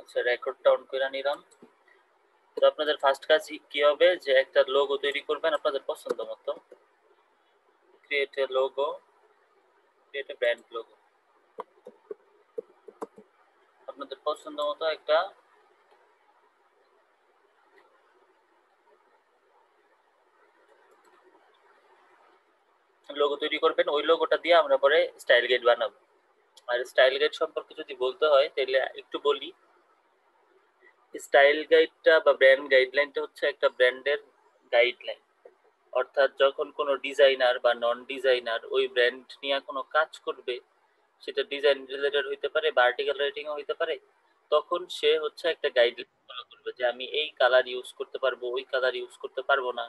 আচ্ছা, রেকর্ডটা অন করে নিলাম। তো আপনাদের ফার্স্ট কাজ কি হবে, যে একটা লোগো তৈরি করবেন আপনাদের পছন্দ মতো। Create a logo, create a brand logo. আপনাদের পছন্দ মতো একটা লোগো তৈরি করবেন। ওই লোগোটা দিয়ে আমরা পরে স্টাইল গাইড বানাবো। আর স্টাইল গাইড সম্পর্কে যদি বলতে হয় তাহলে একটু বলি। স্টাইল গাইডটা বা ব্র্যান্ড গাইডলাইনটা হচ্ছে একটা ব্র্যান্ডের গাইডলাইন। অর্থাৎ যখন কোনো ডিজাইনার বা নন ডিজাইনার ওই ব্র্যান্ড নিয়ে কোনো কাজ করবে, সেটা ডিজাইন রিলেটেড হইতে পারে বা আর্টিকেল রাইটিংও হইতে পারে, তখন সে হচ্ছে একটা গাইডলাইন ফলো করবে যে আমি এই কালার ইউজ করতে পারবো, ওই কালার ইউজ করতে পারবো না,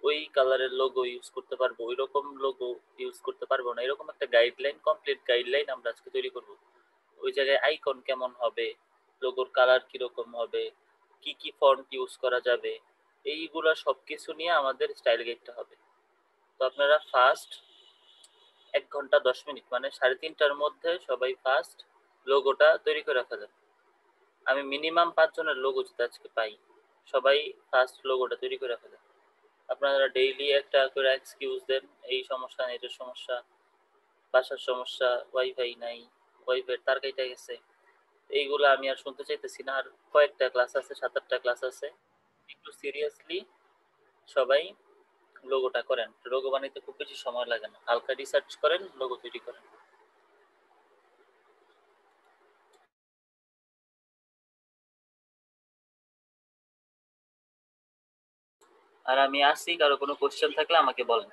ওই কালারের লোগো ইউজ করতে পারবো, ওই রকম লোগো ইউজ করতে পারবো না। এরকম একটা গাইডলাইন, কমপ্লিট গাইডলাইন আমরা আজকে তৈরি করব। ওই জায়গায় আইকন কেমন হবে, লোগোর কালার কিরকম হবে, কি কি ফন্ট ইউজ করা যাবে, এইগুলা সবকিছু নিয়ে আমাদের স্টাইল গাইডটা হবে। তো আপনারা ফার্স্ট 1 ঘন্টা 10 মিনিট মানে 3:30টার মধ্যে সবাই ফার্স্ট লোগোটা তৈরি করে রাখা যাবে। আমি মিনিমাম 5 জনের লোগো যদি আজকে পাই, সবাই ফার্স্ট লোগোটা তৈরি করে রাখা যাবে। আপনারা ডেইলি একটা করে এক্সকিউজ দেন, এই সমস্যা নেটের সমস্যা, বাসার সমস্যা, ওয়াইফাই নাই, ওয়াইফাই তার কেটে গেছে, এইগুলো আমি আর শুনতে চাইতেছি না। আর কয়েকটা ক্লাস আছে, 7-8টা ক্লাস আছে। একটু সিরিয়াসলি সবাই লোগোটা করেন। লোগো বানাইতে খুব বেশি সময় লাগে না, হালকা রিসার্চ করেন, লোগো তৈরি করেন। আর আমি আসি, কারো কোনো কোশ্চেন থাকলে আমাকে বলেন।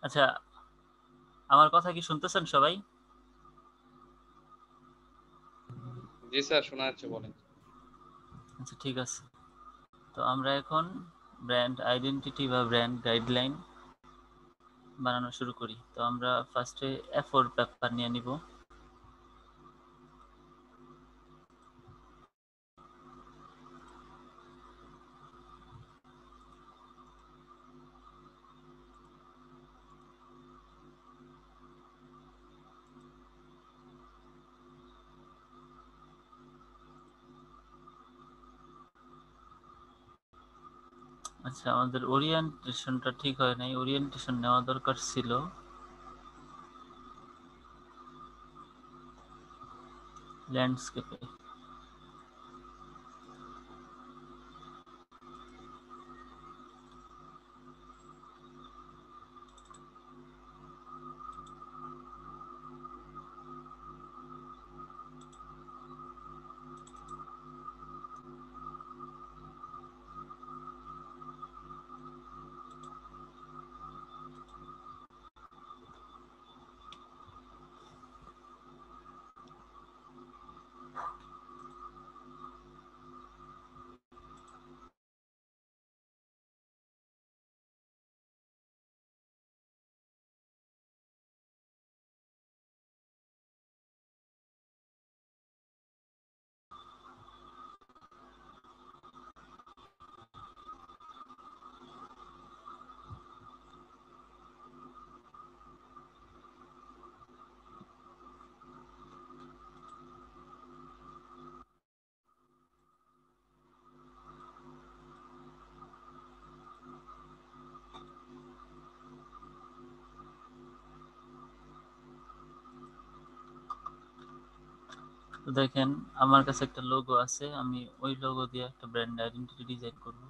আচ্ছা, আমার কথা কি শুনতেছেন সবাই? জি স্যার, শোনা যাচ্ছে, বলেন। আচ্ছা, ঠিক আছে। তো আমরা এখন ব্র্যান্ড আইডেন্টিটি বা ব্র্যান্ড গাইডলাইন বানানো শুরু করি। তো আমরা ফার্স্টে A4 পেপার নিয়ে নিব। আচ্ছা, আমাদের ওরিয়েন্টেশনটা ঠিক হয় নাই। ওরিয়েন্টেশন নেওয়া দরকার ছিল ল্যান্ডস্কেপে। তো দেখেন, আমার কাছে একটা লোগো আছে। আমি ওই লোগো দিয়ে একটা ব্র্যান্ড আইডেন্টিটি ডিজাইন করব।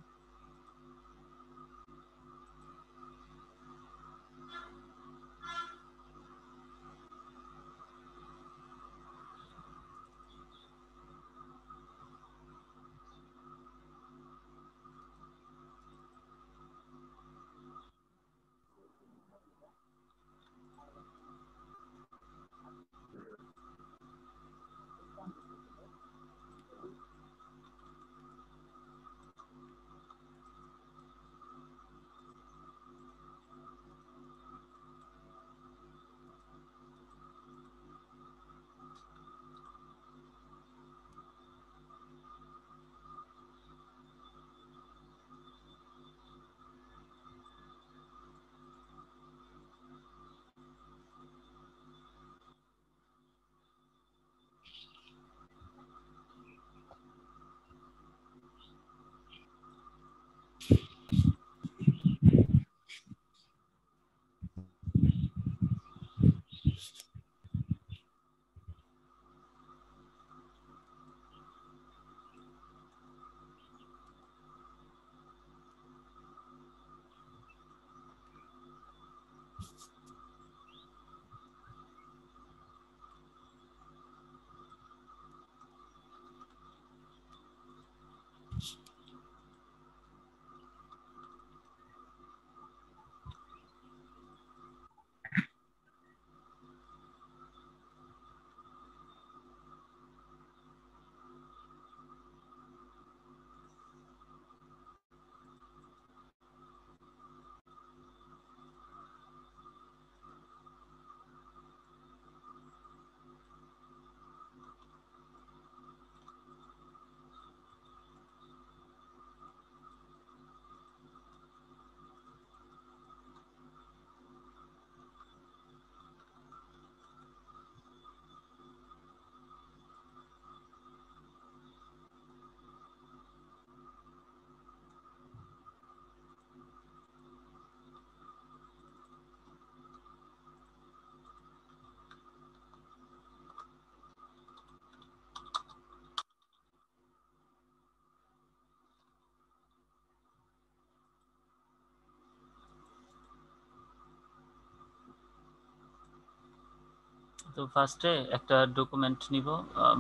তো ফার্স্টে একটা ডকুমেন্ট নিব,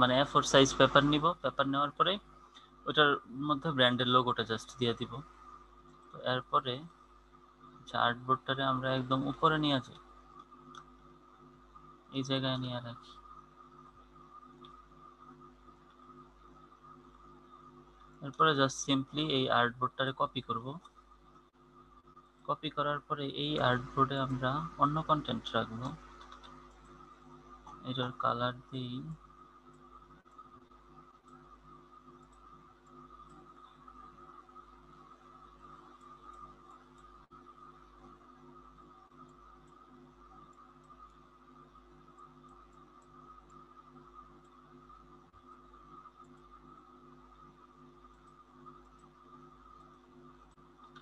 মানে A4 সাইজ পেপার নিব। পেপার নেওয়ার পরে ওটার মধ্যে ব্র্যান্ডের লোগোটা জাস্ট দিয়ে দিব। তো এরপরে আর্টবোর্ডটারে আমরা একদম উপরে নিয়ে যাই, এই জায়গায় নিয়ে রাখি। এরপরে জাস্ট সিম্পলি এই আর্টবোর্ডটারে কপি করব। কপি করার পরে এই আর্টবোর্ডে আমরা অন্য কন্টেন্ট রাখবো। এটার কালার দিই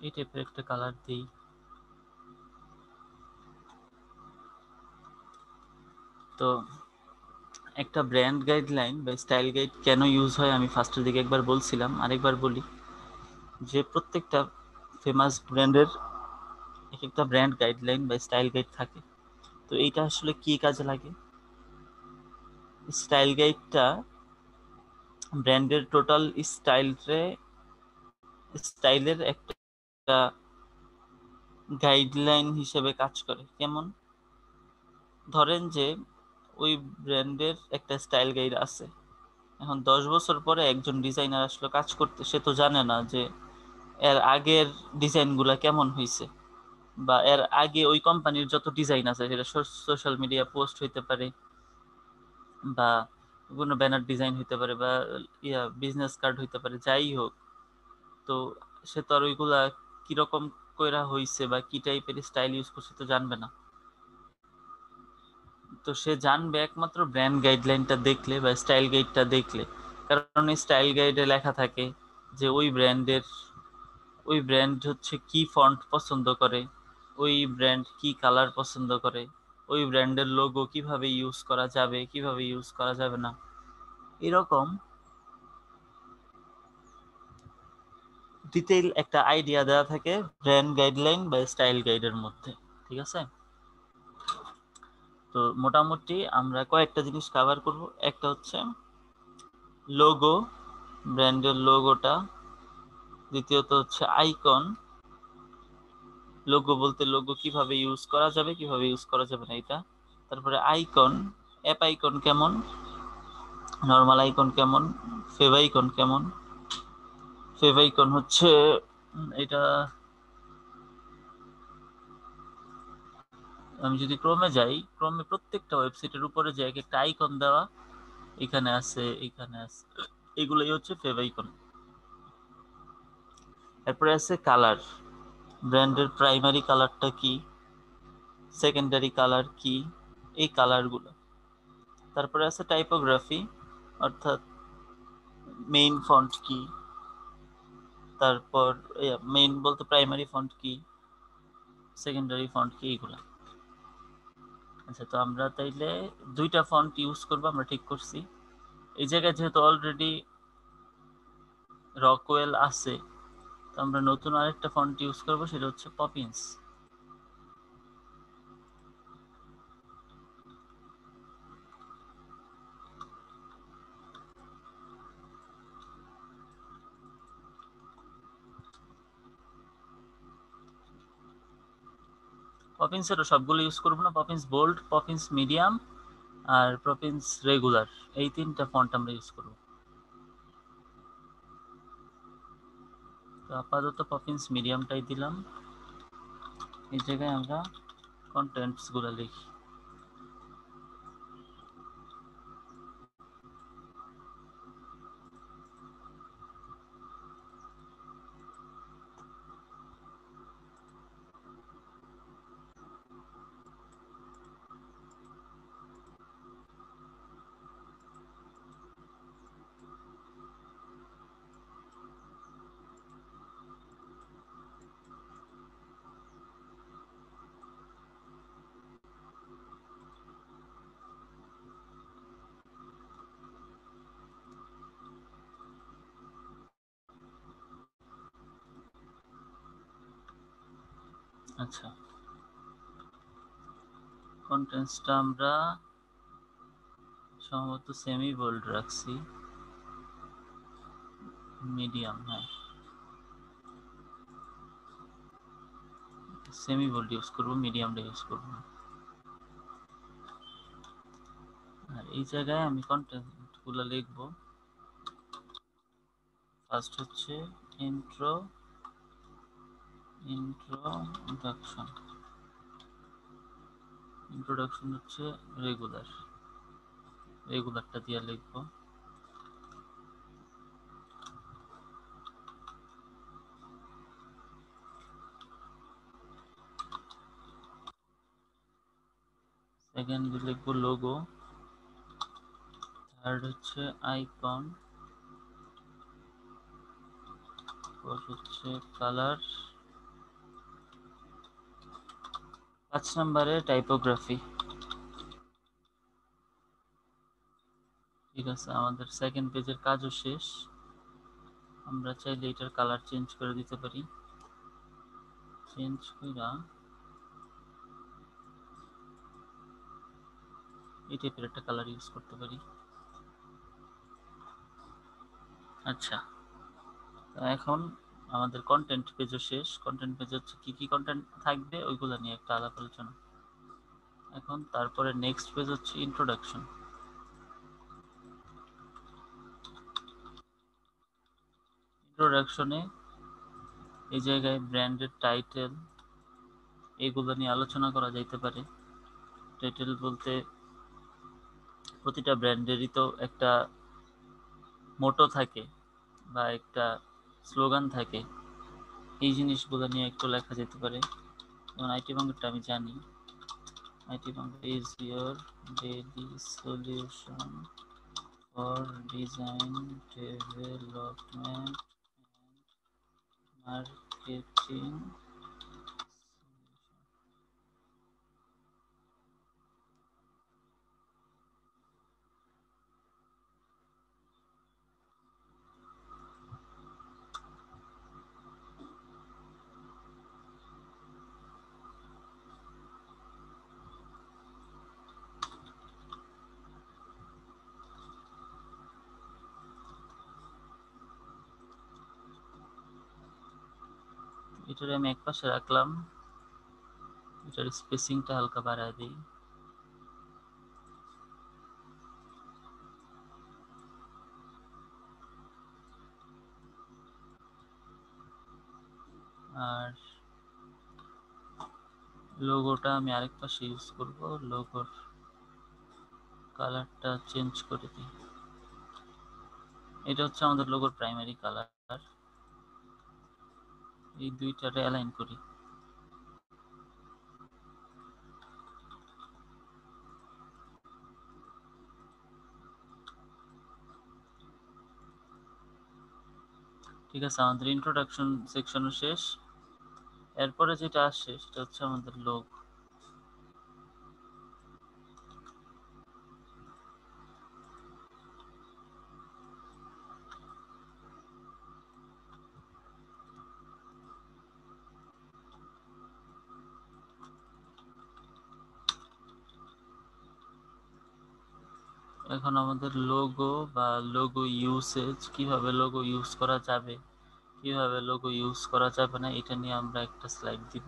এই টাইপের একটা কালার দিই। তো একটা ব্র্যান্ড গাইডলাইন বা স্টাইল গাইড কেন ইউজ হয় আমি ফার্স্টের দিকে একবার বলছিলাম, আরেকবার বলি যে প্রত্যেকটা ফেমাস ব্র্যান্ডের এক একটা ব্র্যান্ড গাইডলাইন বা স্টাইল গাইড থাকে। তো এইটা আসলে কি কাজে লাগে? স্টাইল গাইডটা ব্র্যান্ডের টোটাল স্টাইলের একটা গাইডলাইন হিসেবে কাজ করে। কেমন? ধরেন যে ওই ব্র্যান্ডের একটা স্টাইল গাইড আছে, এখন 10 বছর পরে একজন ডিজাইনার আসলে কাজ করতে, সে তো জানে না যে এর আগের ডিজাইনগুলা কেমন হয়েছে, বা এর আগে ওই কোম্পানির যত ডিজাইন আছে সেটা সোশ্যাল মিডিয়া পোস্ট হইতে পারে, বা কোনো ব্যানার ডিজাইন হইতে পারে, বা বিজনেস কার্ড হইতে পারে, যাই হোক। তো সে তো আর ওইগুলা কিরকম কইরা হইছে বা কি টাইপের স্টাইল ইউজ করছে তো জানবে না। তো সে জানবে একমাত্র ব্র্যান্ড গাইডলাইনটা দেখলে বা স্টাইল গাইডটা দেখলে। কারণ স্টাইল গাইডে লেখা থাকে যে ওই ব্র্যান্ড হচ্ছে কি ফন্ট পছন্দ করে, ওই ব্র্যান্ড কি কালার পছন্দ করে, ওই ব্র্যান্ডের লোগো কিভাবে ইউজ করা যাবে, কিভাবে ইউজ করা যাবে না, এরকম ডিটেইল একটা আইডিয়া দেওয়া থাকে ব্র্যান্ড গাইডলাইন বা স্টাইল গাইডের মধ্যে। ঠিক আছে? তো মোটামুটি আমরা কয়েকটা জিনিস কভার করব। একটা হচ্ছে লোগো, ব্র্যান্ডের লোগোটা। দ্বিতীয়ত হচ্ছে আইকন, লোগো বলতে লোগো কিভাবে ইউজ করা যাবে, কিভাবে ইউজ করা যাবে না এটা। তারপরে আইকন, অ্যাপ আইকন কেমন, নর্মাল আইকন কেমন, ফেভ আইকন কেমন। ফেভ আইকন হচ্ছে এটা, আমি যদি ক্রোমে যাই, ক্রোমে প্রত্যেকটা ওয়েবসাইটের উপরে যে এক একটা আইকন দেওয়া, এখানে আছে, এখানে আছে, এগুলোই হচ্ছে ফেভ আইকন। এরপরে আছে কালার, ব্র্যান্ডের প্রাইমারি কালারটা কি, সেকেন্ডারি কালার কি, এই কালারগুলো। তারপরে আছে টাইপোগ্রাফি, অর্থাৎ মেইন ফন্ট কি, তারপর মেইন বলতে প্রাইমারি ফন্ট কি, সেকেন্ডারি ফন্ট কি, এইগুলা। আচ্ছা, তো আমরা তাইলে দুইটা ফন্ট ইউজ করবো, আমরা ঠিক করছি। এই জায়গায় যেহেতু অলরেডি রকওয়েল আছে, তো আমরা নতুন আরেকটা ফন্ট ইউজ করবো, সেটা হচ্ছে পপিন্স। পপিন্সেরও সবগুলো ইউজ করবো না, পপিন্স বোল্ড, পপিন্স মিডিয়াম আর পপিন্স রেগুলার, এই তিনটা ফন্ট আমরা ইউজ করবো। তো আপাতত পপিন্স মিডিয়ামটাই দিলাম। এই জায়গায় আমরা কন্টেন্টস গুলো লিখি। আচ্ছা, কন্টেন্টসটা আমরা সম্ভবত সেমি বোল্ড রাখছি, মিডিয়াম, হ্যাঁ। সেমি বোল্ড ইউজ করবো, মিডিয়ামটা ইউজ করবো না। আর এই জায়গায় আমি কন্টেন্টগুলো লিখবো। ফার্স্ট হচ্ছে ইন্ট্রোডাকশন। ইন্ট্রোডাকশন হচ্ছে রেগুলারটা দিয়ে লিখবো। সেকেন্ড লিখবো লোগো। থার্ড হচ্ছে আইকন। ফোর্থ হচ্ছে কালার। 5 নম্বরে টাইপোগ্রাফি। ঠিক আছে, আমাদের সেকেন্ড পেজের কাজও শেষ। আমরা চাইলে এটার কালার চেঞ্জ করে দিতে পারি। চেঞ্জ কইরা এই টাইপের একটা কালার ইউজ করতে পারি। আচ্ছা, এখন আমাদের কন্টেন্ট পেজও শেষ। কন্টেন্ট পেজ হচ্ছে কি কি কন্টেন্ট থাকবে ওইগুলো নিয়ে একটা আলাপ আলোচনা। এখন তারপরে নেক্সট পেজ হচ্ছে ইন্ট্রোডাকশন। ইন্ট্রোডাকশনে এই জায়গায় ব্র্যান্ডের টাইটেল এগুলো নিয়ে আলোচনা করা যাইতে পারে। টাইটেল বলতে প্রতিটা ব্র্যান্ডেরই তো একটা মোটো থাকে বা একটা স্লোগান থাকে, এই জিনিসগুলো নিয়ে একটু লেখা যেতে পারে। যেমন আইটি বাংলাটা আমি জানি, IT Bangla is your daily solution for design development marketing. এটারে আমি এক পাশে রাখলাম, এটার স্পেসিংটা হালকা বাড়ায় দিই। আর লোগোটা আমি আরেক পাশে ইউজ করব, লোগোর কালারটা চেঞ্জ করে দিই। এটা হচ্ছে আমাদের লোগোর প্রাইমারি কালার। এই দুইটারে অ্যালাইন করি। ঠিক আছে, আমাদের ইন্ট্রোডাকশন সেকশনও শেষ। এরপরে যেটা আসছে সেটা হচ্ছে আমাদের লোগো। এখন আমাদের লোগো বা লোগো ইউসেজ, কিভাবে লোগো ইউজ করা যাবে কিভাবে লোগো ইউজ করা যাবে না, এটা নিয়ে আমরা একটা স্লাইড দিব।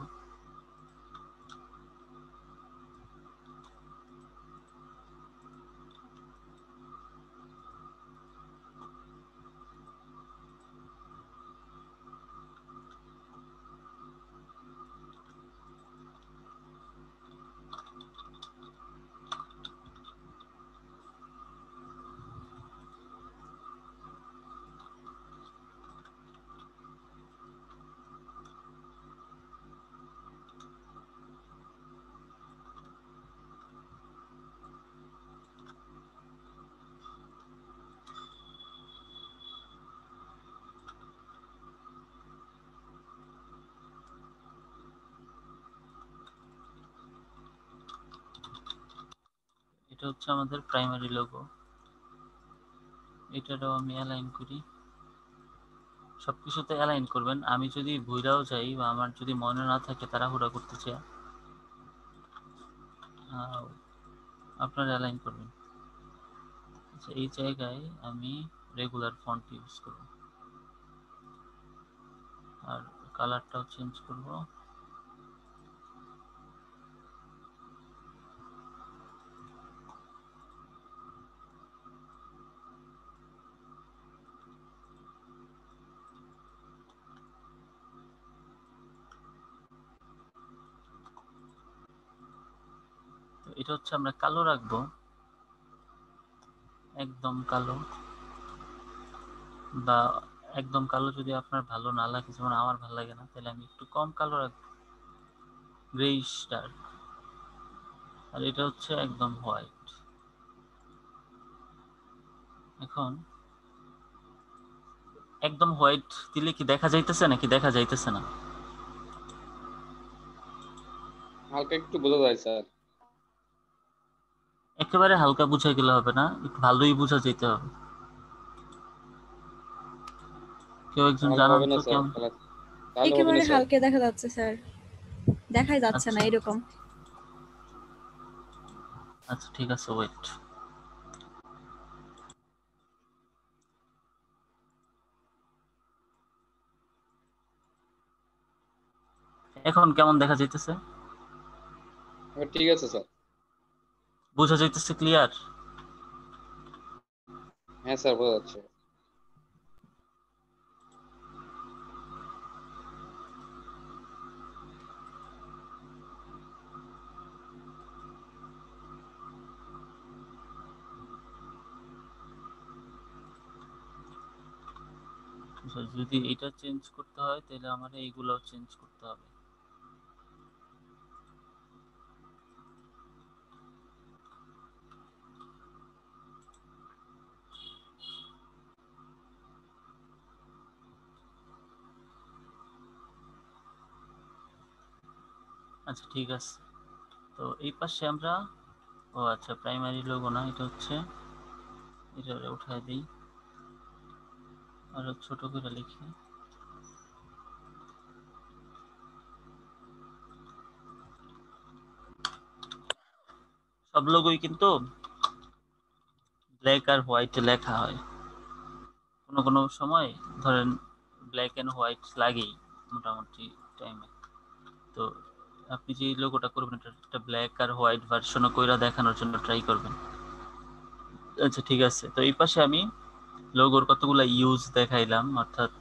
এটা হচ্ছে আমাদের প্রাইমারি লোগো। এটারও আমি অ্যালাইন করি। সবকিছুতে অ্যালাইন করবেন। আমি যদি ভুইরাও যাই বা আমার যদি মনে না থাকে তাড়াহুড়া করতে চাই, আপনারা অ্যালাইন করবেন। আচ্ছা, এই জায়গায় আমি রেগুলার ফন্ট ইউজ করব আর কালারটাও চেঞ্জ করব। এটা হচ্ছে আমরা কালো রাখবো, একদম কালো, বা একদম কালো যদি আপনার ভালো না লাগে, যেমন আমার ভালো লাগে না, তাহলে আমি একটু কম কালো রাখবো, গ্রেইশ ডার্ক। আর এটা হচ্ছে একদম হোয়াইট। এখন একদম হোয়াইট দিলে কি দেখা যাইতেছে নাকি দেখা যাইতেছে না? হালকা একটু বোঝা যায় স্যার। একেবারে হালকা বুঝা গেলে হবে না, একটু ভালোই বুঝা যেতে হবে। কেউ একজন তাহলে জানান হবে না তো স্যার, কেমন। তাহলে তাহলে হবে না একেবারে স্যার। হালকা দেখা যাচ্ছে স্যার, দেখাই যাচ্ছে না আচ্ছা এরকম। আচ্ছা, ঠিক আছে, ওয়েট। এখন কেমন দেখা যাইতেছে? এবার ঠিক আছে স্যার। বোঝা যাইতেছে ক্লিয়ার? হ্যাঁ স্যার, বোঝা যাচ্ছে। আচ্ছা, যদি এটা চেঞ্জ করতে হয় তাহলে আমার এইগুলো চেঞ্জ করতে হবে। আচ্ছা ঠিক আছে, তো এই পাশে আমরা, ও আচ্ছা প্রাইমারি লোগো না, এটা হচ্ছে, এটা উঠায় দিই, আরো ছোট করে লিখি। সব লোগোই কিন্তু ব্ল্যাক আর হোয়াইটে লেখা হয়, কোনো কোনো সময় ধরেন ব্ল্যাক এন্ড হোয়াইট লাগেই মোটামুটি টাইমে। তো আপনি যে লোগোটা করবেন এটা একটা ব্ল্যাক আর হোয়াইট ভার্সনও কইরা দেখানোর জন্য ট্রাই করবেন। আচ্ছা ঠিক আছে, তো এই পাশে আমি লোগোর কতগুলা ইউজ দেখাইলাম, অর্থাৎ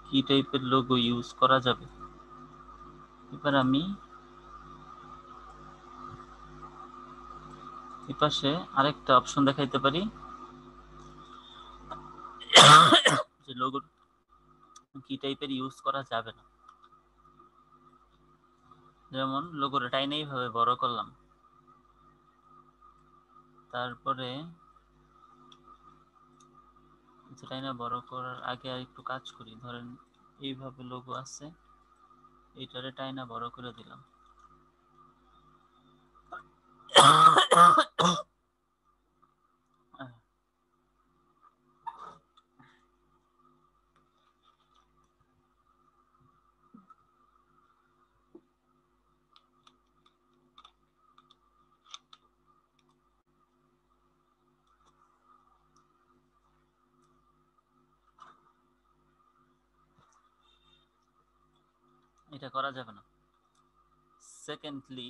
কি টাইপের লোগো ইউজ করা যাবে। এবার আমি এই পাশে আরেকটা অপশন দেখাইতে পারি, যে লোগো কি টাইপের ইউজ করা যাবে না। যেমন লোগোটা টাইনা এইভাবে বড় করলাম, তারপরে টাইনা বড় করার আগে আর একটু কাজ করি, ধরেন এইভাবে লোগো আছে, এইটারে টাইনা বড় করে দিলাম। এটা করা যাবে না। সেকেন্ডলি,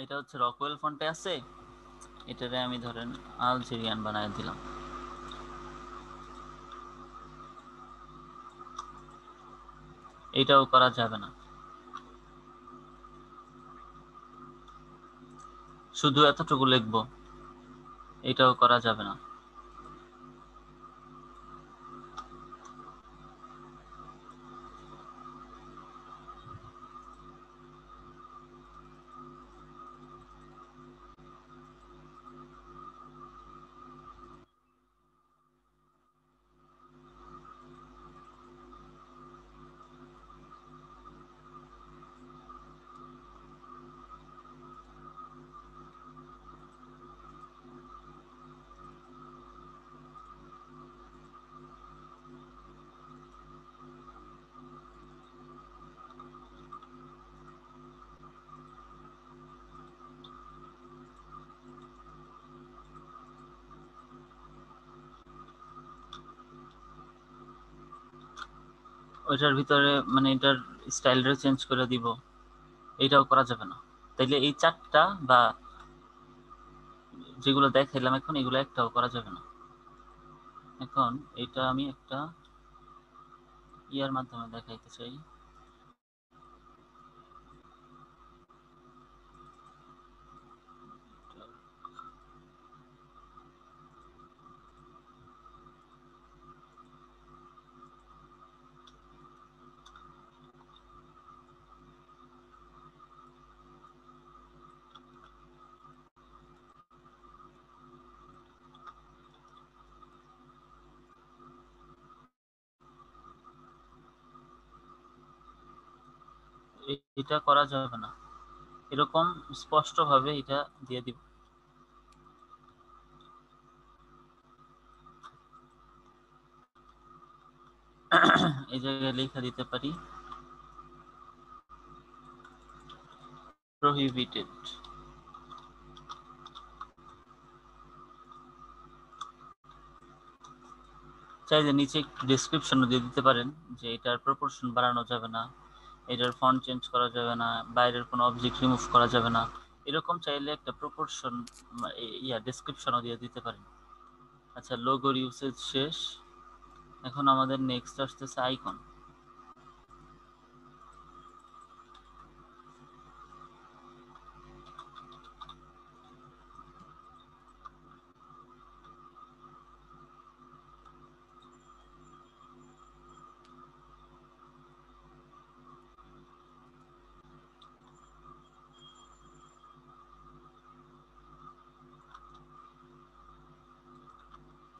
এটা হচ্ছে রকওয়েল ফন্টে আছে, এটারে আমি ধরেন আলজেরিয়ান বানায় দিলাম। এটাও করা যাবে না। শুধু এতটুকু লিখবো, এটাও করা যাবে না। ওইটার ভিতরে মানে এটার স্টাইলটা চেঞ্জ করে দিব, এটাও করা যাবে না। তাইলে এই চারটা বা যেগুলো দেখাইলাম এখন, এগুলো একটাও করা যাবে না। এখন এটা আমি একটা ইয়ার মাধ্যমে দেখাইতে চাই। এটা করা যাবে না, এরকম স্পষ্ট ভাবে এটা দিয়ে দিব। এই জায়গায় লেখা দিতে পারি প্রহিবিটেড। চাইলে নিচে একটু ডেসক্রিপশনও দিয়ে দিতে পারেন যে এটার প্রপোর্শন বাড়ানো যাবে না, এটার ফন্ট চেঞ্জ করা যাবে না, বাইরের কোনো অবজেক্ট রিমুভ করা যাবে না, এরকম চাইলে একটা প্রপোর্শন ডেসক্রিপশনও দিয়ে দিতে পারেন। আচ্ছা, লোগোর ইউসেজ শেষ, এখন আমাদের নেক্সট আসতেছে আইকন।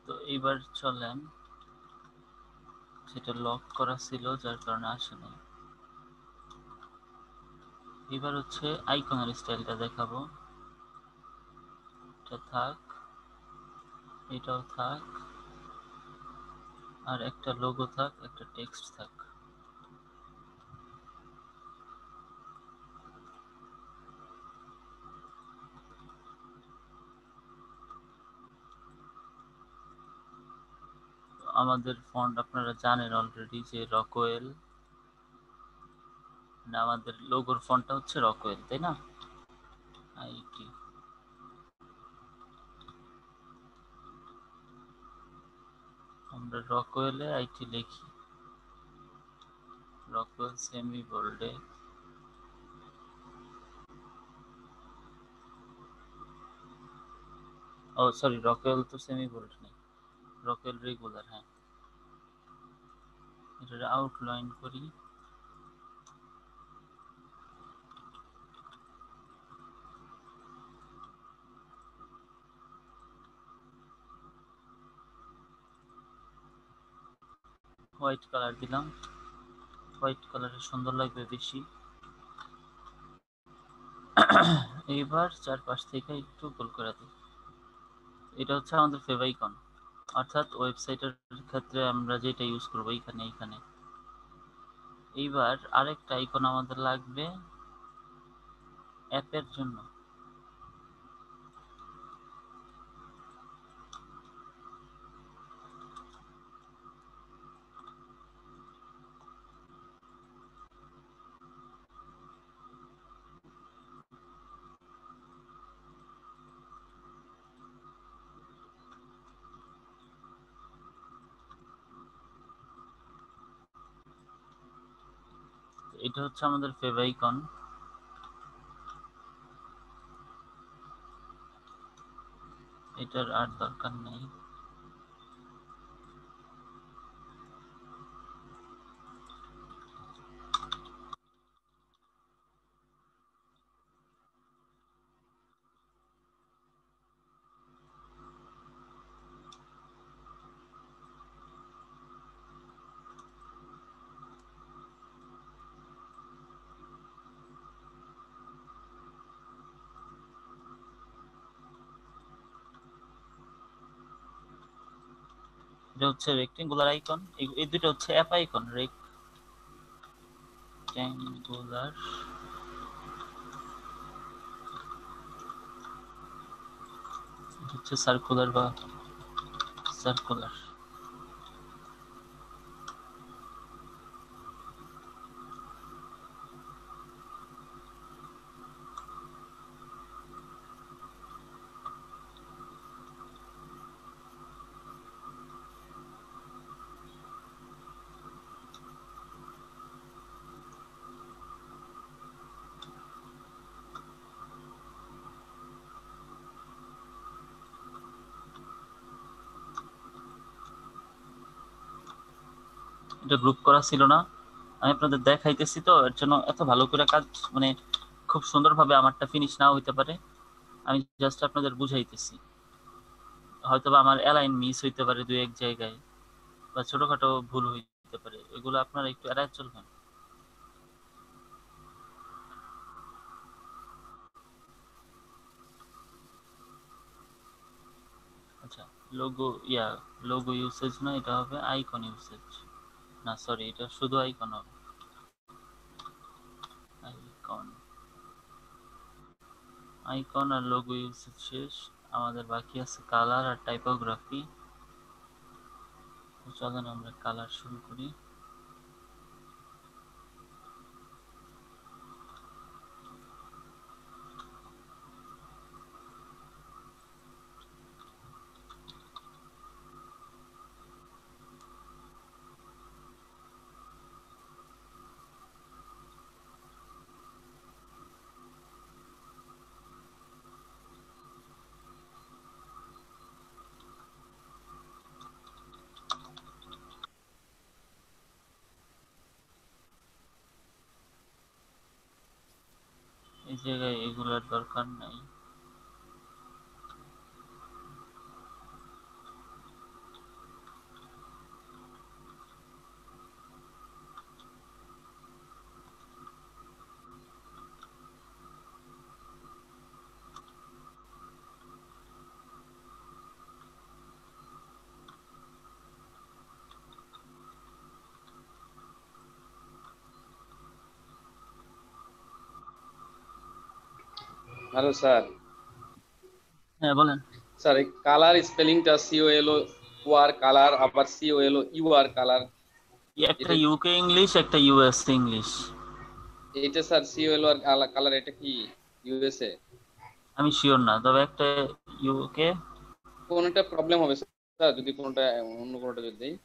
তো এইবার চলেন, সেটা লক করা ছিল যার কারণে আসে নাই। এবার হচ্ছে আইকনের স্টাইলটা দেখাবো। এটা থাক, এটাও থাক, আর একটা লোগো থাক, একটা টেক্সট থাক। আমাদের ফন্ট আপনারা জানেন অলরেডি যে রকওয়েল, না আমাদের লোগোর ফন্টটা হচ্ছে রকওয়েল, তাই না? আইটি, আমরা রকওয়েলে আইটি লিখি, রকওয়েল সেমি বোল্ডে। ও সরি, রকওয়েল তো সেমি বোল্ড নেই, রকওয়েল রেগুলার। হ্যাঁ, এটা আউটলাইন করি। হোয়াইট কালার দিলাম, হোয়াইট কালারে সুন্দর লাগবে বেশি। এইবার চারপাশ থেকে একটু গোল করে দিই। এটা হচ্ছে আমাদের ফেভাইকন, অর্থাৎ ওয়েবসাইটের ক্ষেত্রে আমরা যেটা ইউজ করবো এইখানে। এইবার আরেকটা আইকন আমাদের লাগবে অ্যাপের জন্য। এটা হচ্ছে আমাদের ফেভাইকন। এটার আর দরকার নেই। এটা হচ্ছে রেক্টেঙ্গুলার আইকন, এই দুটো হচ্ছে অ্যাপ আইকন। রেক্টেঙ্গুলার, হচ্ছে সার্কুলার বা সার্কুলার। এটা গ্রুপ করা ছিল না, আমি আপনাদের দেখাইতেছি তো, এর জন্য এত ভালো করে কাজ মানে খুব সুন্দরভাবে আমারটা ফিনিশ নাও হইতে পারে, আমি জাস্ট আপনাদের বুঝাইতেছি। হয়তোবা আমার অ্যালাইন মিস হইতে পারে দুই এক জায়গায়, বা ছোটখাটো ভুল হইতে পারে, এগুলো আপনারা একটু এড়ায় চলবেন। লোগো লোগো ইউসেজ না, এটা হবে আইকন ইউসেজ। না সরি, এটা শুধু আইকন হবে। আইকন আইকন আর লোগো ইউসেজ শেষ। আমাদের বাকি আছে কালার আর টাইপোগ্রাফি। তো চলেন আমরা কালার শুরু করি। এই জায়গায় এগুলোর দরকার নাই। Hello sir. হ্যাঁ বলেন। স্যার এই কালার স্পেলিংটা COLOR কালার, আবার COLOUR কালার, একটা এটা ইউকে ইংলিশ, একটা ইউএস ইংলিশ। এটা স্যার COLOR কালার, এটা কি USA? আমি শিওর না, তবে একটা ইউকে। কোনটা প্রবলেম হবে স্যার যদি কোনটা অন্য কোনটা যদি দেই?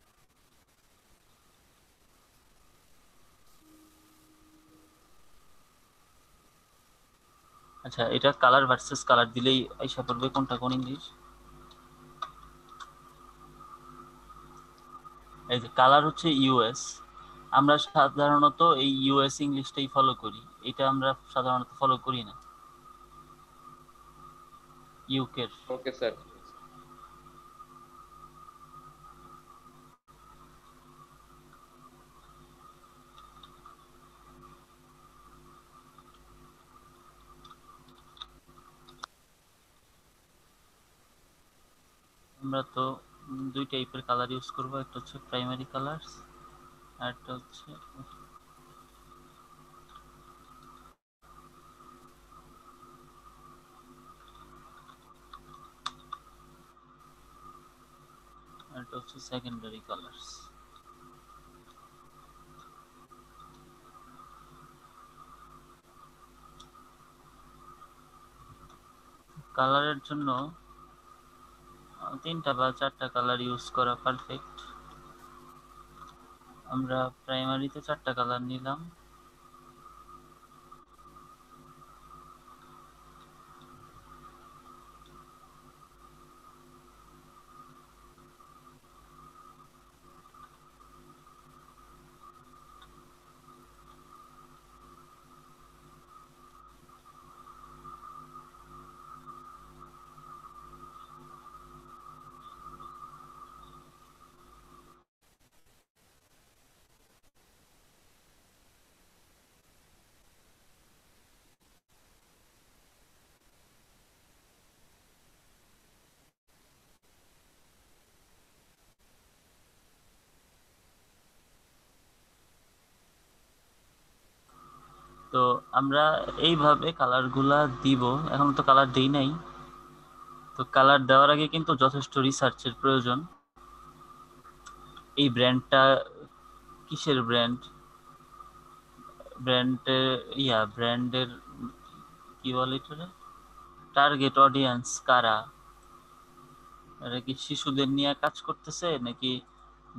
আচ্ছা, এটা কালার ভার্সেস কালার দিলেই আইসা পড়বে কোনটা কোন ইংলিশ। এই যে কালার হচ্ছে ইউএস, আমরা সাধারণত এই ইউএস ইংলিশটাই ফলো করি। এটা আমরা সাধারণত ফলো করি না ইউকের। ওকে স্যার, ঠিক আছে। আমরা তো দুই টাইপের কালার ইউজ করব, একটা হচ্ছে প্রাইমারি কালার আর একটা হচ্ছে সেকেন্ডারি কালার্স। কালারের জন্য তিনটা বা চারটা কালার ইউজ করা পারফেক্ট। আমরা প্রাইমারিতে চারটা কালার নিলাম। তো আমরা এইভাবে কালারগুলা দিব। এখন তো কালার দেই নাই, তো কালার দেওয়ার আগে কিন্তু যথেষ্ট রিসার্চের প্রয়োজন। এই ব্র্যান্ডটা কিসের ব্র্যান্ড, ব্র্যান্ডের কি বলে এটা, টার্গেট অডিয়েন্স কারা, এরা কি শিশুদের নিয়ে কাজ করতেছে নাকি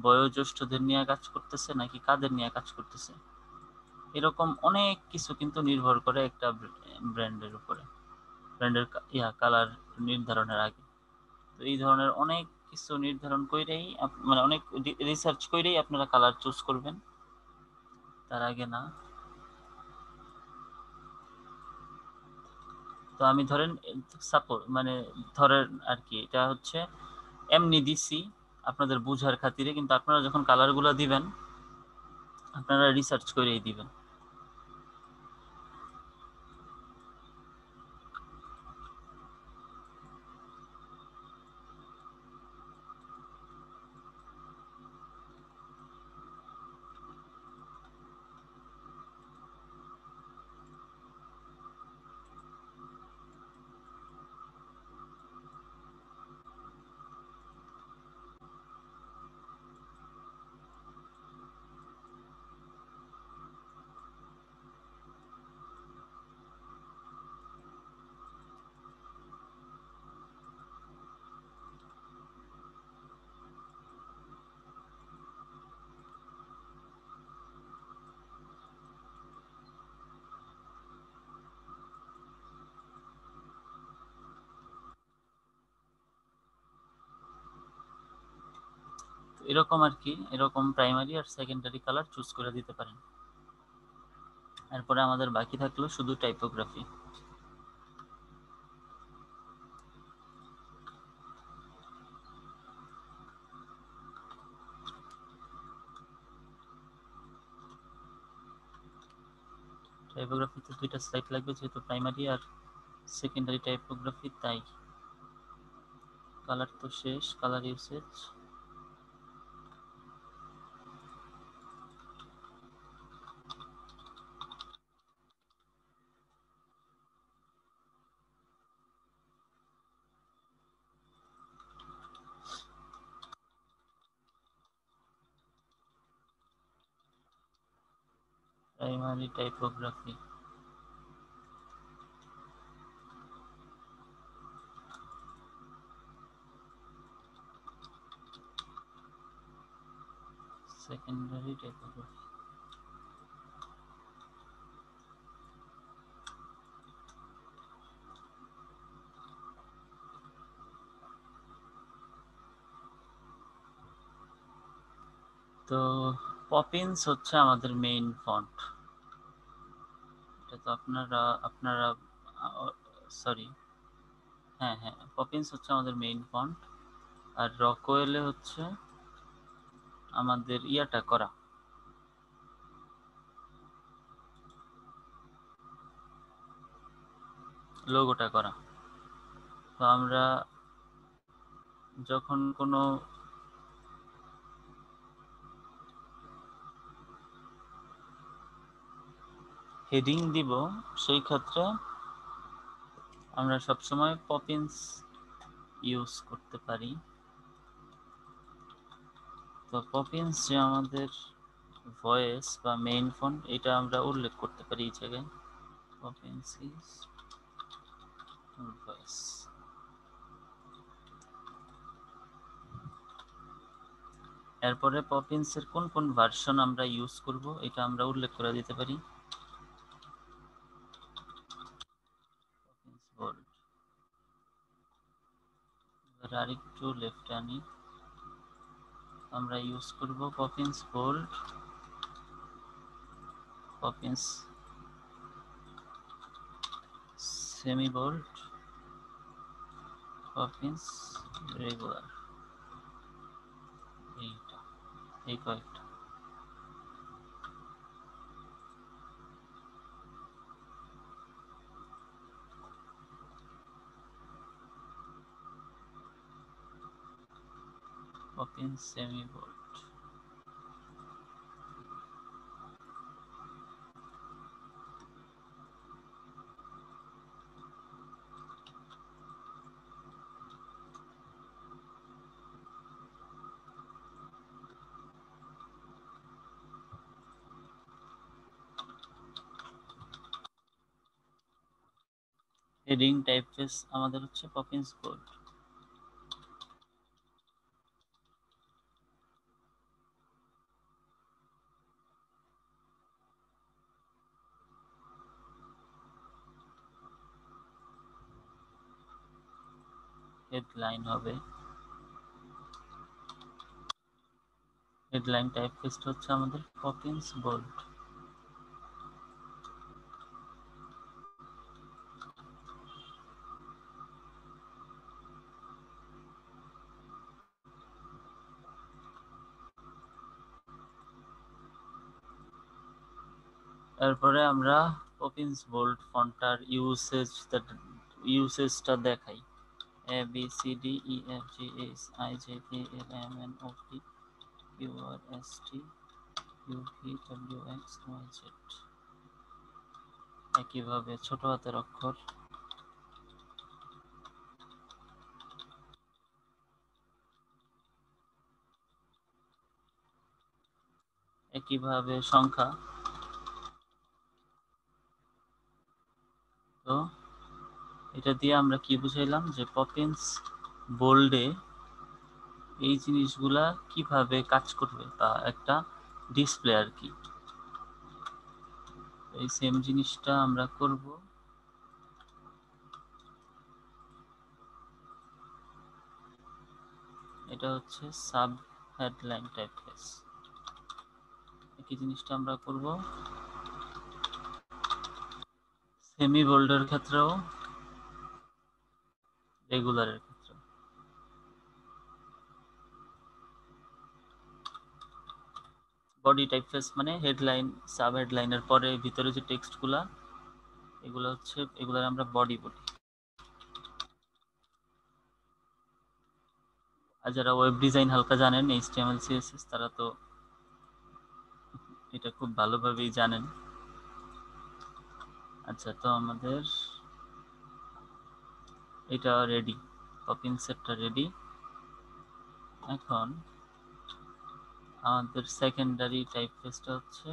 বয়োজ্যেষ্ঠদের নিয়ে কাজ করতেছে নাকি কাদের নিয়ে কাজ করতেছে, এরকম অনেক কিছু কিন্তু নির্ভর করে একটা ব্র্যান্ডের উপরে, ব্র্যান্ডের কালার নির্ধারণের আগে। তো এই ধরনের অনেক কিছু নির্ধারণ করেই মানে অনেক রিসার্চ করেই আপনারা কালার চুজ করবেন, তার আগে না। তো আমি ধরেন মানে ধরেন আর কি, এটা হচ্ছে এমনি দিছি আপনাদের বুঝার খাতিরে, কিন্তু আপনারা যখন কালারগুলো দিবেন আপনারা রিসার্চ করেই দিবেন। এরকম আর কি, এরকম প্রাইমারি আর সেকেন্ডারি কালার চুজ করে দিতে পারেন। এরপরে আমাদের বাকি থাকলো শুধু টাইপোগ্রাফি। টাইপোগ্রাফিতে দুইটা স্লাইড লাগবে যেহেতু প্রাইমারি আর সেকেন্ডারি টাইপোগ্রাফি, তাই কালার তো শেষ, colour usage. Primary typography, secondary typography. তো পপিন্স হচ্ছে আমাদের মেইন ফন্ট। এটা তো আপনারা সরি, হ্যাঁ হ্যাঁ, পপিন্স হচ্ছে আমাদের মেইন ফন্ট। আর রকওয়েলে হচ্ছে আমাদের ইয়াটা করা, লোগোটা করা। তো আমরা যখন কোনো হেডিং দিব সেই ক্ষেত্রে আমরা সবসময় পপিন্স ইউজ করতে পারি। তো পপিন্স যে আমাদের ভয়েস বা মেইন ফন্ট, এটা আমরা উল্লেখ করতে পারি এই জায়গায়, পপিন্স ইজ ভয়েস। এরপরে পপিন্সের কোন কোন ভার্সন আমরা ইউজ করব এটা আমরা উল্লেখ করে দিতে পারি। পপিন্স বোল্ড, এবার আরেকটু লেফটে আনি, আমরা ইউজ করব Poppins bold, Poppins semi bold, Poppins regular, এইটা, এই কয়েকটা। Poppins semi bold. Heading typeface আমাদের হচ্ছে পপিন্স বোল্ড। হেডলাইন হবে, হেডলাইন টাইপফেস হচ্ছে আমাদের পপিন্স বোল্ড। এরপরে আমরা পপিন্স বোল্ড ফন্টটার ইউসেজটা দেখাই। A B C D E F G H I J K L M N O P Q R S T U V W X Y Z. একইভাবে ছোট হাতের অক্ষর, একইভাবে সংখ্যা। তো এটা দিয়ে আমরা কি বুঝাইলাম যে পপিন্স বোল্ডে এই জিনিসগুলা কিভাবে কাজ করবে বা একটা ডিসপ্লে আর কি। এই সেম জিনিসটা আমরা করব এটা হচ্ছে সাব হেডলাইন টাইপফেস একই জিনিসটা আমরা করব সেমি বোল্ডের ক্ষেত্রেও রেগুলারের ক্ষেত্রে। বডি টাইপফেস মানে হেডলাইন সাব হেডলাইনের পরে ভিতরে যে টেক্সটগুলা এগুলো হচ্ছে এগুলার আমরা বডি বলি। আর যারা ওয়েব ডিজাইন হালকা জানেন HTML CSS তারা তো এটা খুব ভালোভাবেই জানেন। আচ্ছা, তো আমাদের এটা রেডি, পপিং সেটটা রেডি। এখন আমাদের সেকেন্ডারি টাইপফেসটা হচ্ছে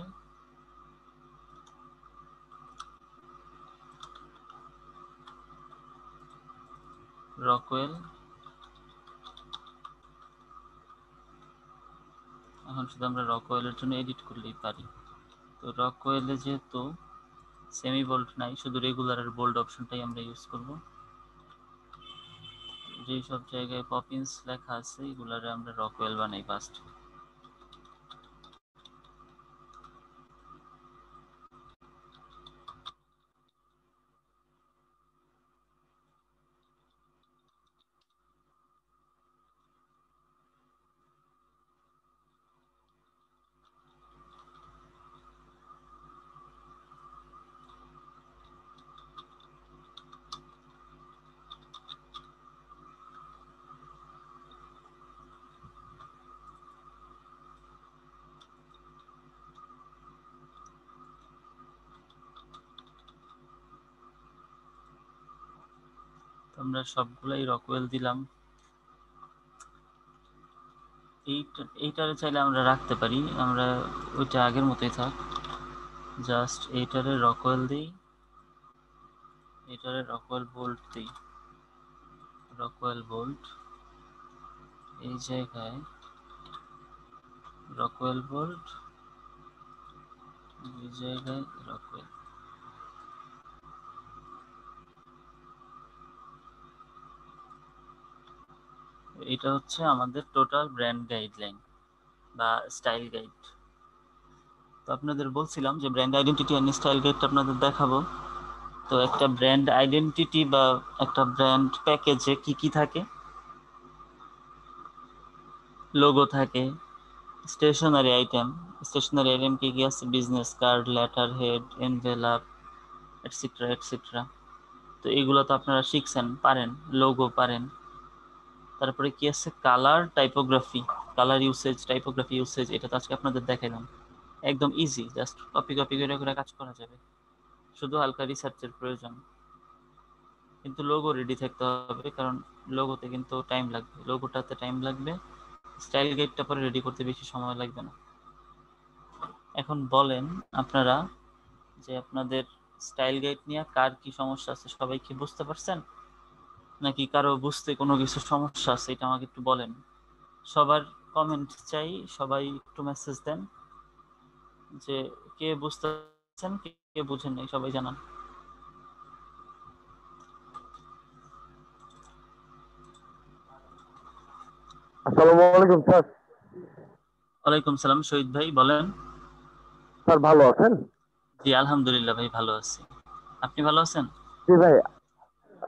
রকওয়েল। এখন শুধু আমরা রকওয়েলের জন্য এডিট করলেই পারি। তো রকওয়েলে যেহেতু সেমি বোল্ড নাই, শুধু রেগুলার আর বোল্ড অপশনটাই আমরা ইউজ করব। যেই সব জায়গায় পপিন্স লেখা আছে এগুলারে আমরা রকওয়েল বানাই ফার্স্ট। আমরা সবগুলাই রকওয়েল দিলাম। এইটারে চাইলে আমরা রাখতে পারি, আমরা ওইটা আগের মতোই থাক, জাস্ট এইটারে রকওয়েল দিই, এইটারে রকওয়েল বোল্ট দিই। রকওয়েল বোল্ট এই জায়গায়, রকওয়েল বোল্ট এই জায়গায়, রকওয়েল। এটা হচ্ছে আমাদের টোটাল ব্র্যান্ড গাইডলাইন বা স্টাইল গাইড। তো আপনাদের বলছিলাম যে ব্র্যান্ড আইডেন্টিটি এন্ড স্টাইল গাইডটা আপনাদের দেখাবো। তো একটা ব্র্যান্ড আইডেন্টিটি বা একটা ব্র্যান্ড প্যাকেজে কি কি থাকে, লোগো থাকে, স্টেশনারি আইটেম কি কি আছে, business card, letter head, envelope, etcetera etcetera. তো এগুলো তো আপনারা শিখছেন, পারেন, লোগো পারেন। তারপরে কি আছে, colour, typography, colour usage, typography usage. এটা তো আজকে আপনাদের দেখাইলাম, একদম ইজি, জাস্ট কপি কপি করে করে কাজ করা যাবে, শুধু হালকা রিসার্চের প্রয়োজন। কিন্তু লোগো রেডি থাকতে হবে, কারণ লোগোতে কিন্তু টাইম লাগবে, লোগোটাতে টাইম লাগবে। স্টাইল গাইডটা পরে রেডি করতে বেশি সময় লাগবে না। এখন বলেন আপনারা যে আপনাদের স্টাইল গাইড নিয়ে কার কি সমস্যা আছে, সবাই কি বুঝতে পারছেন, নাকি কারো বুঝতে কোনো কিছু সমস্যা আছে, এটা আমাকে একটু বলেন। সবার কমেন্ট চাই, সবাই একটু মেসেজ দেন যে কে বুঝতে পারছেন, কে বুঝেন নাই, সবাই জানান। আসসালামু আলাইকুম স্যার। ওয়ালাইকুম সালাম, শহীদ ভাই বলেন। স্যার ভালো আছেন? জি আলহামদুলিল্লাহ ভাই, ভালো আছি। আপনি ভালো আছেন? জি ভাই,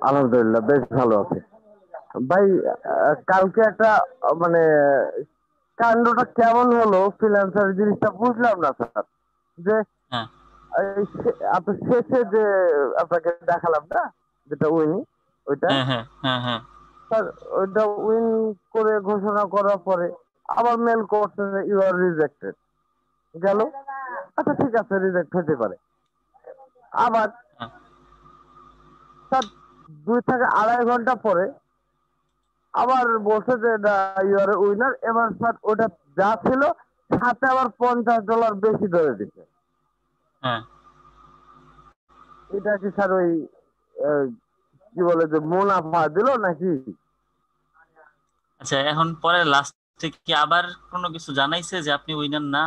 আলহামদুলিল্লাহ বেশ ভালো আছে ভাই। কালকে একটা মানে কাণ্ডটা কেমন হলো ফ্রিল্যান্সার জিনিসটা বুঝলাম না স্যার। যে হ্যাঁ আপনার শেষে যে আপনাকে দেখালাম না, যেটা উইনি, ওইটা হ্যাঁ হ্যাঁ হ্যাঁ হ্যাঁ স্যার, ওইটা উইন করে ঘোষণা করার পরে আবার মেল করছে ইউ আর রিজেক্টেড। গেল, আচ্ছা ঠিক আছে, রিজেক্ট হতে পারে। আবার হ্যাঁ। স্যার 2 থেকে 2.5 ঘন্টা পরে আবার বলছে যে ইউ আর উইনার। এবার স্যার ওটা যা ছিল সাথে আবার $50 বেশি ধরে দিচ্ছে। হ্যাঁ। এটা কি স্যার ওই কি বলে যে মুনাফা দিল নাকি? আচ্ছা, এখন পরে লাস্টে কি আবার কোনো কিছু জানাইছে যে আপনি উইনার না?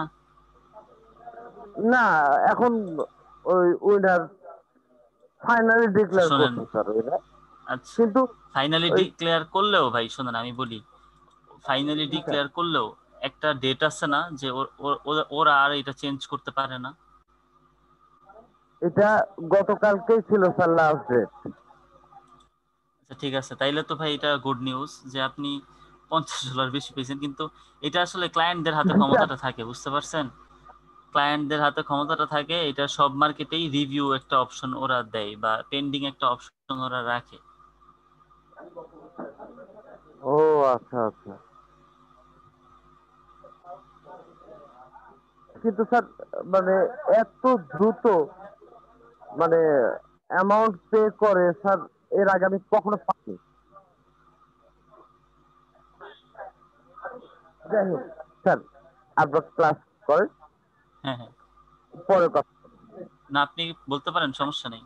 না, এখন ওই উইনার ফাইনালি ডিক্লেয়ার শোনেন, করছে স্যার উইনার। আচ্ছা, কিন্তু ফাইনালি ওই ডিক্লেয়ার করলেও ভাই শোনেন আমি বলি, ফাইনালি ডিক্লেয়ার করলেও একটা ডেট আছে না যে ওরা আর এটা চেঞ্জ করতে পারে না? এটা গতকালকেই ছিল স্যার লাস্ট ডেট। আচ্ছা ঠিক আছে, তাইলে তো ভাই এটা গুড নিউজ যে আপনি $50 বেশি পেয়েছেন, কিন্তু এটা আসলে ক্লায়েন্টদের হাতে ক্ষমতাটা থাকে, বুঝতে পারছেন? ক্লায়েন্টদের হাতে ক্ষমতাটা থাকে, এটা সব মার্কেটেই রিভিউ একটা অপশন ওরা দেয় বা পেন্ডিং একটা অপশন ওরা রাখে। ও আচ্ছা আচ্ছা। কিন্তু স্যার মানে এত দ্রুত মানে অ্যামাউন্ট পে করে স্যার, এর আগে আমি কখনো পাইনি। যাই হোক স্যার, আপনার ক্লাস করেন, হ্যাঁ হ্যাঁ, পরে কথা। না আপনি বলতে পারেন, সমস্যা নেই।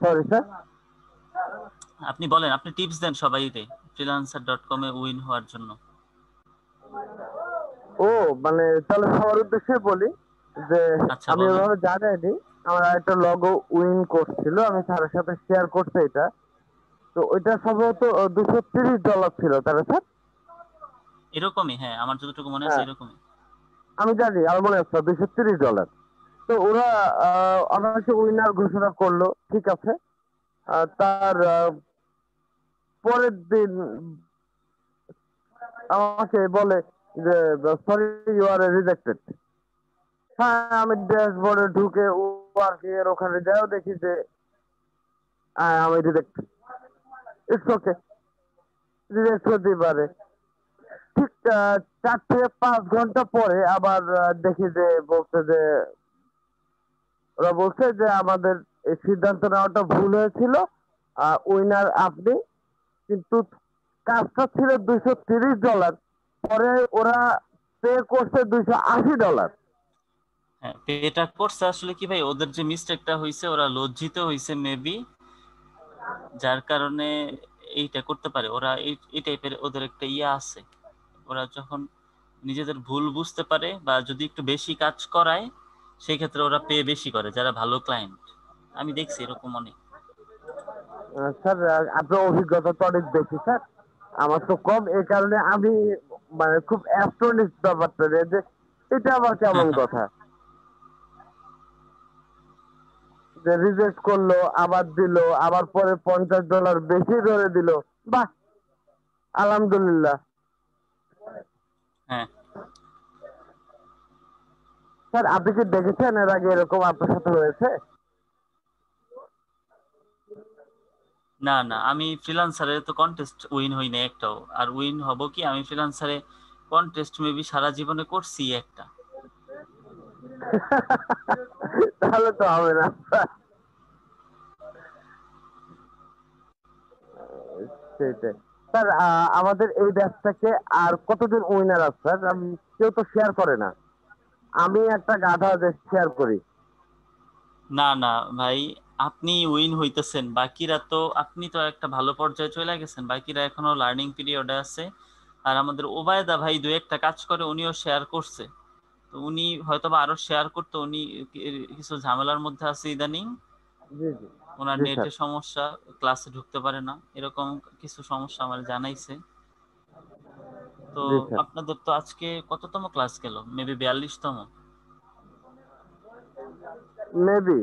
Sorry sir. আপনি বলেন, আপনি টিপস দেন সবাইকে freelancer.com এ উইন হওয়ার জন্য। ও মানে তাহলে সবার উদ্দেশ্যে বলি যে আচ্ছা আমি বলেন। ওভাবে জানাইনি। আমার একটা লগো উইন করছিল, আমি স্যারের সাথে শেয়ার করছি এটা। তো ওইটা সম্ভবত $230 ছিল, তাই না স্যার? এরকমই, হ্যাঁ, আমার যতটুকু মনে আছে হ্যাঁ এরকমই। আমি জানি, আমার মনে আছে $230। তো ওরা অনায়াসে উইনার ঘোষণা করলো, ঠিক আছে। তার পরের দিন আমাকে বলে যে সরি, ইউ আর রিজেক্টেড। হ্যাঁ, আমি ড্যাশবোর্ডে ঢুকে ওয়ার্কের ওখানে যাও দেখি যে আমি রিজেক্টেড। ইটস ওকে, রিজেক্ট হতেই পারে। ঠিক 4 থেকে 5 ঘন্টা পরে আবার দেখি যে বলছে যে ওরা বলছে যে আমাদের এই সিদ্ধান্ত নেওয়াটা ভুল হয়েছিল, উইনার আপনি। কিন্তু কাজটা ছিল $230, পরে ওরা পে করছে $280। হ্যাঁ, এটা করছে আসলে কি ভাই, ওদের যে মিস্টেকটা হয়েছে ওরা লজ্জিত হয়েছে মেবি, যার কারণে এইটা করতে পারে ওরা। এই টাইপের ওদের একটা ইয়ে আছে, ওরা যখন নিজেদের ভুল বুঝতে পারে বা যদি একটু বেশি কাজ করায়, সেই ক্ষেত্রে ওরা পে বেশি করে যারা ভালো ক্লায়েন্ট। আমি দেখছি এরকম অনেক। স্যার আপনার অভিজ্ঞতা তো অনেক বেশি স্যার, আমার তো কম, এই কারণে আমি মানে খুব অ্যাস্টনিশড ব্যাপারটা নিয়ে যে এটা আবার কেমন কথা যে রিজেক্ট করলো, আবার দিল, আবার পরে $50 বেশি ধরে দিল। বাহ, আলহামদুলিল্লাহ। হ্যাঁ, স্যার আপনি কি দেখেছেন এর আগে এরকম আপনার সাথে হয়েছে? না না, আমি ফ্রিল্যান্সারে তো কন্টেস্ট উইন হই না একটাও, আর উইন হব কি? আমি ফ্রিল্যান্সারে কন্টেস্ট মেবি সারা জীবনে করছি একটা। তাহলে তো হবে না স্যার। সেটাই স্যার। আমাদের এই ব্যাচটাকে আর কতজন উইনার আছে স্যার? কেউ তো শেয়ার করে না, আমি একটা গাধা শেয়ার করি। না না ভাই, আপনি উইন হইতেছেন, বাকিরা তো, আপনি তো একটা ভালো পর্যায়ে চলে গেছেন, বাকিরা এখনো লার্নিং পিরিয়ডে আছে। আর আমাদের ওবায়দা ভাই দু একটা কাজ করে, উনিও শেয়ার করছে। তো উনি হয়তো বা আরো শেয়ার করতো, উনি কিছু ঝামেলার মধ্যে আছে ইদানিং। জি জি ওনার জি স্যার। নেটের সমস্যা, ক্লাসে ঢুকতে পারে না, এরকম কিছু সমস্যা আমার জানাইছে। তো জি স্যার। আপনাদের তো আজকে কততম ক্লাস গেল? মেবি 42তম। মেবি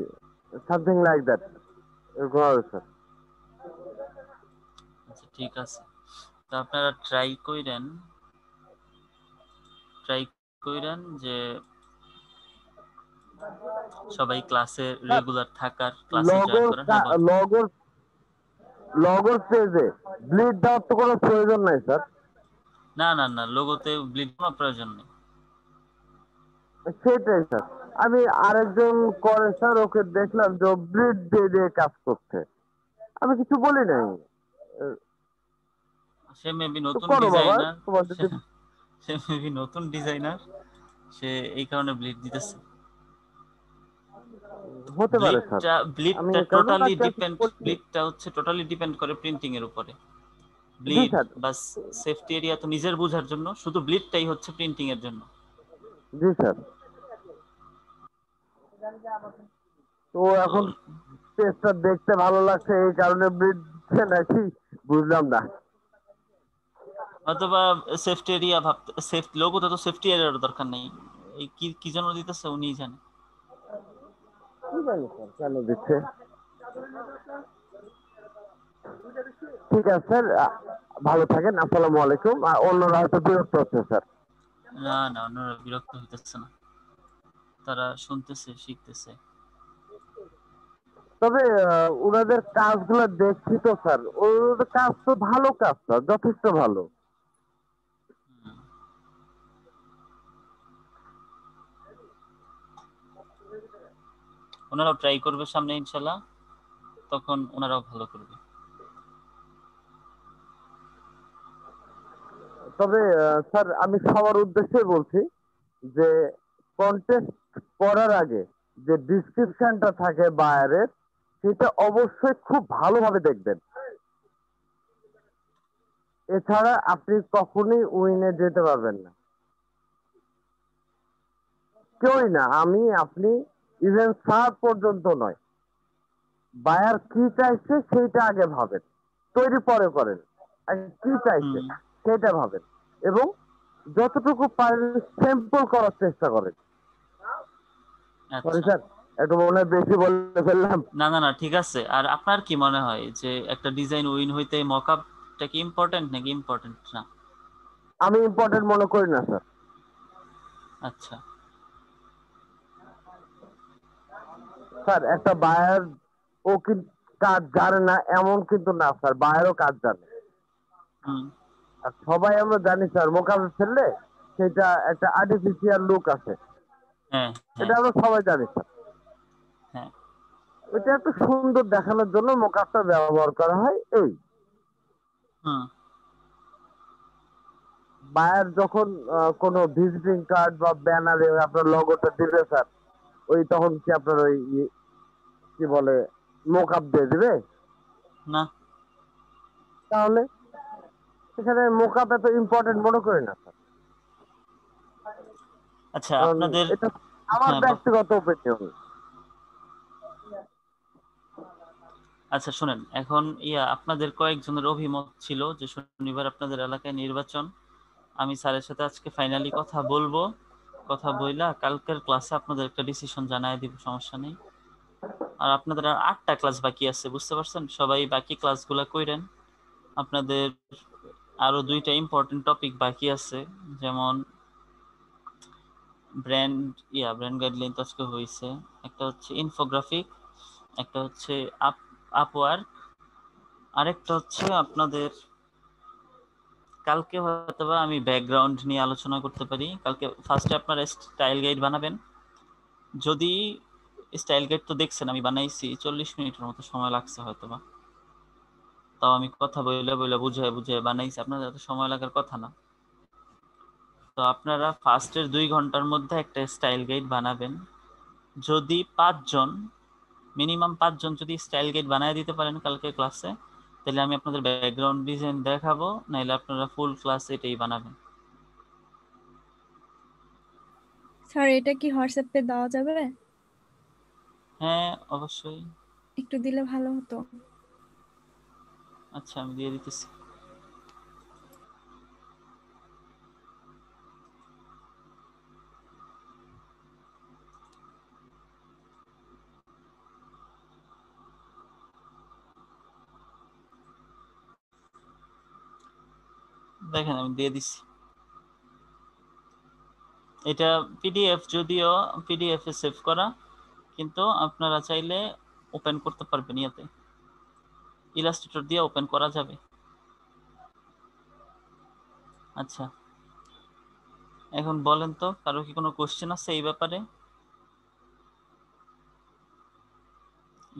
সামথিং লাইক দ্যাট, এরকম হবে স্যার। আচ্ছা ঠিক আছে, তো আপনারা ট্রাই কইরেন যে সবাই ক্লাসে স্যার রেগুলার থাকার, ক্লাসে জয়েন লগর করেন। হ্যাঁ বল। লগর লগর পেজে ব্লিড দেওয়ার তো কোনো প্রয়োজন নাই স্যার। না না না, লোগোতে ব্লিড কোনো প্রয়োজন নেই। সেটাই স্যার। আমি আরেকজন করে স্যার, ওকে দেখলাম যে ব্লিড দিয়ে দিয়ে কাজ করছে, আমি কিছু বলি নাই। সে মেবি তো নতুন করো বাবা, ডিজাইনার। তোমার সে যদি সে মেবি নতুন ডিজাইনার, সে এই কারণে ব্লিড দিতেছে। হতে পারে স্যার। আমি ব্লিডটা এই কারণে টোটালি ওনাকে আর কিছু ডিপেন্ড, বলিনি। ব্লিডটা হচ্ছে টোটালি ডিপেন্ড করে প্রিন্টিং এর উপরে। জি ব্লিড স্যার। বা সেফটি এরিয়া তো নিজের বোঝার জন্য, শুধু ব্লিডটাই হচ্ছে প্রিন্টিং এর জন্য। জি স্যার। তো তো এখন পেজটা দেখতে ভালো লাগছে এই কারণে ব্লিড দিচ্ছে নাকি বুঝলাম না। অথবা সেফটি এরিয়া ভাবতে, সেফ লোগোতে তো সেফটি এরিয়ার দরকার নেই, এই কি কি জন্য দিতেছে উনিই জানে। কি জানি স্যার কেন দিচ্ছে। ঠিক আছে স্যার, ভালো থাকেন, আসসালামু আলাইকুম। অন্যরা হয়তো বিরক্ত হচ্ছে স্যার। না না, অন্যরা বিরক্ত হইতেছে না, তারা শুনতেছে, শিখতেছে। তবে ওনাদের কাজগুলো দেখছি তো স্যার, ওদের কাজ তো ভালো কাজ স্যার, যথেষ্ট ভালো। হুম। ওনারাও ট্রাই করবে সামনে ইনশাল্লাহ, তখন ওনারাও ভালো করবে। তবে স্যার আমি সবার উদ্দেশ্যে বলছি যে কন্টেস্ট করার আগে যে ডিসক্রিপশনটা থাকে বায়ারের, সেটা অবশ্যই খুব ভালোভাবে দেখবেন। এছাড়া আপনি কখনোই উইনে যেতে পারবেন না, কেউই না, আমি আপনি ইভেন স্যার পর্যন্ত নয়। বায়ার কি চাইছে সেইটা আগে ভাবেন, তৈরি পরে করেন। আগে কি চাইছে হুম। সেটা ভাবেন, এবং যতটুকু পারেন স্যাম্পল করার চেষ্টা করেন। সরি আচ্ছা। স্যার, একটু মনে হয় বেশি বলে ফেললাম। না না না, ঠিক আছে। আর আপনার কি মনে হয় যে একটা ডিজাইন উইন হইতে মকআপটা কি ইম্পর্টেন্ট নাকি ইম্পর্টেন্ট না? আমি ইম্পর্টেন্ট মনে করি না স্যার। আচ্ছা। স্যার একটা বায়ার ও কিন্তু কাজ জানে না এমন কিন্তু না স্যার, বায়ারও কাজ জানে। হুম। আর সবাই আমরা জানি স্যার, মোকামে ফেললে সেটা একটা আর্টিফিশিয়াল লুক আছে, হ্যাঁ এটা হ্যাঁ আমরা সবাই জানি স্যার। হ্যাঁ। এটা একটু সুন্দর দেখানোর জন্য মোকাপটা ব্যবহার করা হয়। এই হুম। বায়ার যখন কোনো ভিজিটিং কার্ড বা ব্যানারে আপনার লগোটা দিবে স্যার, ওই তখন কি আপনার ওই কি বলে মোকআপ দিয়ে দিবে? না। তাহলে সেখানে মোকআপ এত ইম্পর্টেন্ট মনে করি না স্যার। আচ্ছা কারণ আপনাদের, এটা আমার হ্যাঁ ব্যক্তিগত ওপিনিয়ন। আচ্ছা শুনেন, এখন আপনাদের কয়েকজনের অভিমত ছিল যে শনিবার আপনাদের এলাকায় নির্বাচন। আমি স্যারের সাথে আজকে ফাইনালি কথা বলবো, কথা বইলা কালকের ক্লাসে আপনাদের একটা ডিসিশন জানাই দিব, সমস্যা নেই। আর আপনাদের আর 8টা ক্লাস বাকি আছে, বুঝতে পারছেন? সবাই বাকি ক্লাসগুলো কইরেন। আপনাদের আরো 2টা ইম্পর্টেন্ট টপিক বাকি আছে, যেমন ব্র্যান্ড ব্র্যান্ড গাইডলাইন তো আজকে হয়েছে, একটা হচ্ছে ইনফোগ্রাফিক, একটা হচ্ছে আপওয়ার্ক, আরেকটা হচ্ছে আপনাদের কালকে হয়তোবা আমি ব্যাকগ্রাউন্ড নিয়ে আলোচনা করতে পারি। কালকে ফার্স্টে আপনারা স্টাইল গাইড বানাবেন। যদি স্টাইল গাইড তো দেখছেন আমি বানাইছি, 40 মিনিটের মতো সময় লাগছে হয়তোবা, তাও আমি কথা বলে বলে বুঝায় বুঝায় বানাইছি, আপনাদের এত সময় লাগার কথা না। তো আপনারা ফার্স্টের 2 ঘন্টার মধ্যে একটা স্টাইল গাইড বানাবেন। যদি 5 জন, মিনিমাম 5 জন যদি স্টাইল গাইড বানিয়ে দিতে পারেন কালকে ক্লাসে, তাহলে আমি আপনাদের ব্যাকগ্রাউন্ড ডিজাইন দেখাবো, নাহলে আপনারা ফুল ক্লাস এটাই বানাবেন। স্যার এটা কি হোয়াটসঅ্যাপে দেওয়া যাবে? হ্যাঁ অবশ্যই। একটু দিলে ভালো হতো। আচ্ছা আমি দিয়ে দিতেছি। দেখেন আমি দিয়ে দিচ্ছি। এটা পিডিএফ, যদিও পিডিএফ এ সেভ করা, কিন্তু আপনারা চাইলে ওপেন করতে পারবেন, ইলাস্ট্রেটর দিয়ে ওপেন করা যাবে। আচ্ছা এখন বলেন তো, কারো কি কোনো কোশ্চেন আছে এই ব্যাপারে?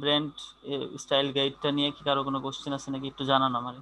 ব্র্যান্ড স্টাইল গাইডটা নিয়ে কি কারো কোনো কোশ্চেন আছে নাকি, একটু জানান আমারে।